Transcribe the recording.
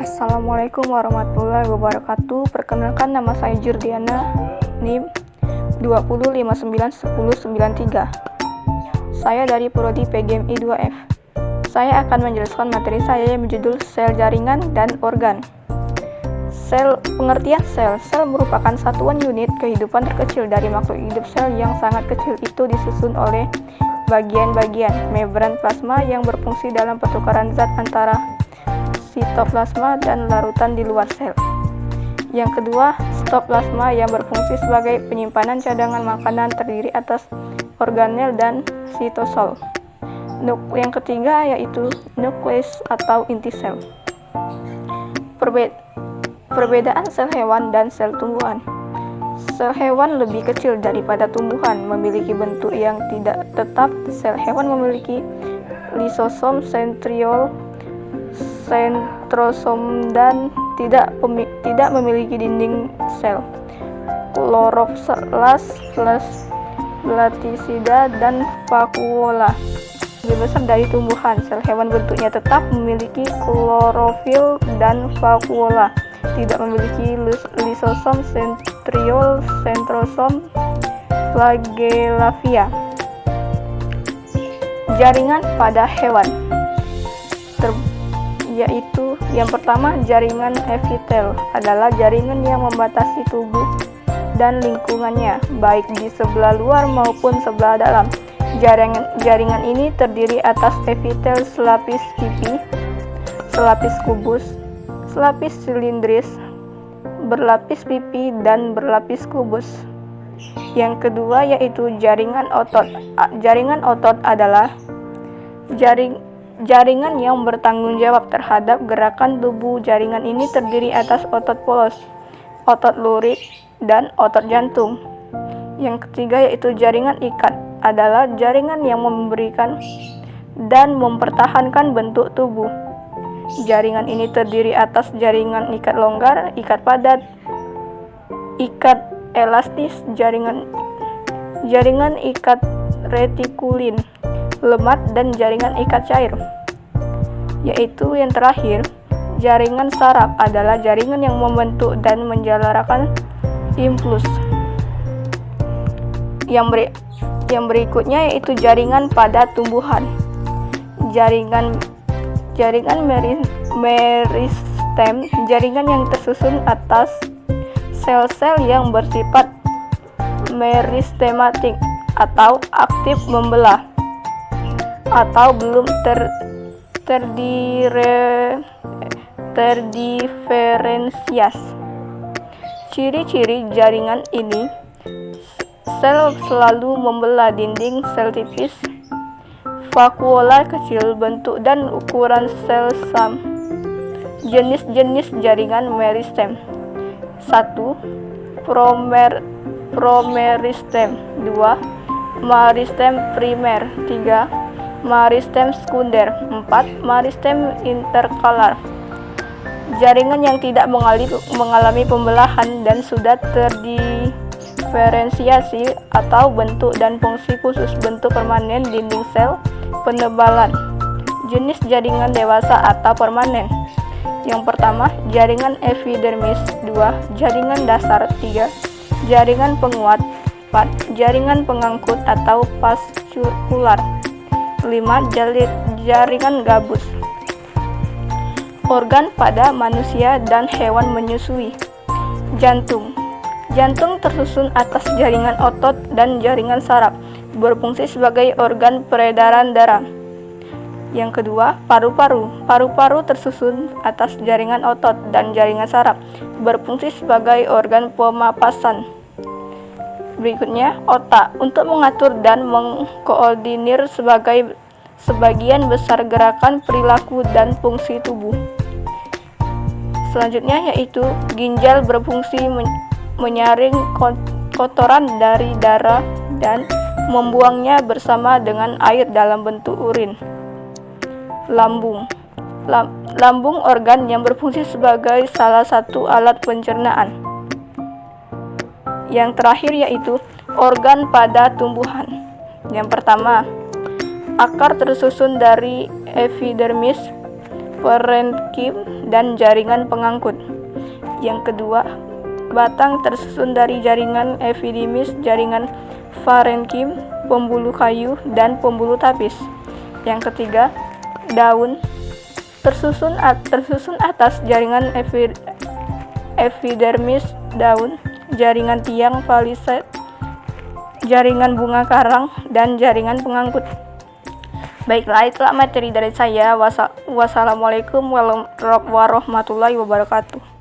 Assalamualaikum warahmatullahi wabarakatuh. Perkenalkan, nama saya Jurdiana, NIM 20591093. Saya dari Prodi PGMI 2F. Saya akan menjelaskan materi saya yang berjudul sel jaringan dan organ. Pengertian sel. Sel merupakan satuan unit kehidupan terkecil dari makhluk hidup. Sel yang sangat kecil itu disusun oleh bagian-bagian membran plasma yang berfungsi dalam pertukaran zat antara sitoplasma dan larutan di luar sel. Yang kedua, sitoplasma yang berfungsi sebagai penyimpanan cadangan makanan terdiri atas organel dan sitosol. Yang ketiga yaitu nukleus atau inti sel. Perbedaan sel hewan dan sel tumbuhan. Sel hewan lebih kecil daripada tumbuhan, memiliki bentuk yang tidak tetap. Sel hewan memiliki lisosom, sentrosom dan tidak memiliki dinding sel. Kloroplas, platisida dan vakuola lebih besar dari tumbuhan. Sel hewan bentuknya tetap, memiliki klorofil dan vakuola, tidak memiliki lisosom, sentriol, sentrosom, flagellavia. Jaringan pada hewan yaitu yang pertama, jaringan epitel adalah jaringan yang membatasi tubuh dan lingkungannya, baik di sebelah luar maupun sebelah dalam. Jaringan ini terdiri atas epitel selapis pipi, selapis kubus, selapis silindris, berlapis pipi, dan berlapis kubus. Yang kedua yaitu jaringan otot. Jaringan otot adalah jaringan yang bertanggung jawab terhadap gerakan tubuh. Jaringan ini terdiri atas otot polos, otot lurik, dan otot jantung. Yang ketiga yaitu jaringan ikat, adalah jaringan yang memberikan dan mempertahankan bentuk tubuh. Jaringan ini terdiri atas jaringan ikat longgar, ikat padat, ikat elastis, jaringan ikat retikulin, lemak, dan jaringan ikat cair. Yaitu yang terakhir, jaringan saraf adalah jaringan yang membentuk dan menjalankan impuls. Yang berikutnya yaitu jaringan pada tumbuhan. Jaringan meristem, jaringan yang tersusun atas sel-sel yang bersifat meristematik atau aktif membelah atau belum terdiferensiasi. Ciri-ciri jaringan ini: sel selalu membelah dinding sel tipis, vakuola kecil, bentuk dan ukuran sel sam. Jenis-jenis jaringan meristem: 1. Promeristem, 2. Meristem primer, 3. Meristem sekunder, 4. Meristem interkalar. Jaringan yang tidak mengalami pembelahan dan sudah terdiferensiasi atau bentuk dan fungsi khusus. Bentuk permanen dinding sel, penebalan. Jenis jaringan dewasa atau permanen. Yang pertama, jaringan epidermis, 2. Jaringan dasar, 3. Jaringan penguat, 4. Jaringan pengangkut atau vaskular, 5. Jaringan gabus. Organ pada manusia dan hewan menyusui. Jantung. Jantung tersusun atas jaringan otot dan jaringan saraf, berfungsi sebagai organ peredaran darah. Yang kedua, paru-paru. Paru-paru tersusun atas jaringan otot dan jaringan saraf, berfungsi sebagai organ pemapasan. Berikutnya, otak, untuk mengatur dan mengkoordinir sebagian besar gerakan, perilaku, dan fungsi tubuh. Selanjutnya yaitu ginjal, berfungsi menyaring kotoran dari darah dan membuangnya bersama dengan air dalam bentuk urin. Lambung. Lambung organ yang berfungsi sebagai salah satu alat pencernaan. Yang terakhir yaitu organ pada tumbuhan. Yang pertama, akar tersusun dari epidermis, parenkim, dan jaringan pengangkut. Yang kedua, batang tersusun dari jaringan epidermis, jaringan parenkim, pembuluh kayu, dan pembuluh tapis. Yang ketiga, daun tersusun atas jaringan epidermis daun, jaringan tiang palisade, jaringan bunga karang, dan jaringan pengangkut. Baiklah, itulah materi dari saya. Wassalamualaikum warahmatullahi wabarakatuh.